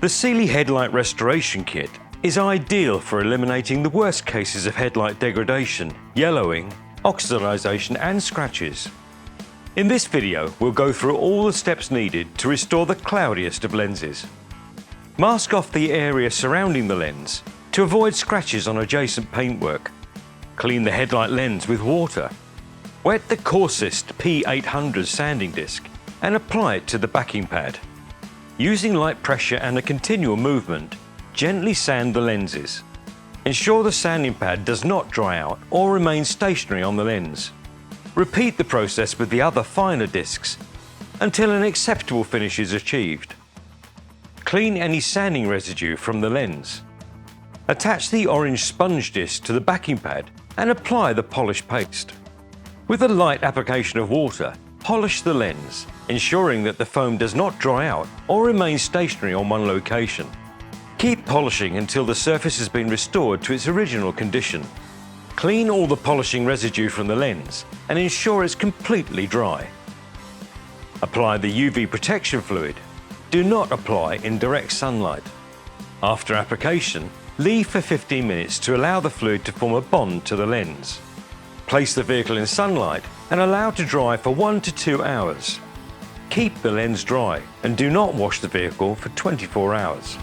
The Sealey Headlight Restoration Kit is ideal for eliminating the worst cases of headlight degradation, yellowing, oxidation and scratches. In this video, we'll go through all the steps needed to restore the cloudiest of lenses. Mask off the area surrounding the lens to avoid scratches on adjacent paintwork. Clean the headlight lens with water. Wet the coarsest P800 sanding disc and apply it to the backing pad. Using light pressure and a continual movement, gently sand the lenses. Ensure the sanding pad does not dry out or remain stationary on the lens. Repeat the process with the other finer discs until an acceptable finish is achieved. Clean any sanding residue from the lens. Attach the orange sponge disc to the backing pad and apply the polished paste. With a light application of water, polish the lens, ensuring that the foam does not dry out or remain stationary on one location. Keep polishing until the surface has been restored to its original condition. Clean all the polishing residue from the lens and ensure it's completely dry. Apply the UV protection fluid. Do not apply in direct sunlight. After application, leave for 15 minutes to allow the fluid to form a bond to the lens. Place the vehicle in sunlight and allow to dry for 1 to 2 hours. Keep the lens dry and do not wash the vehicle for 24 hours.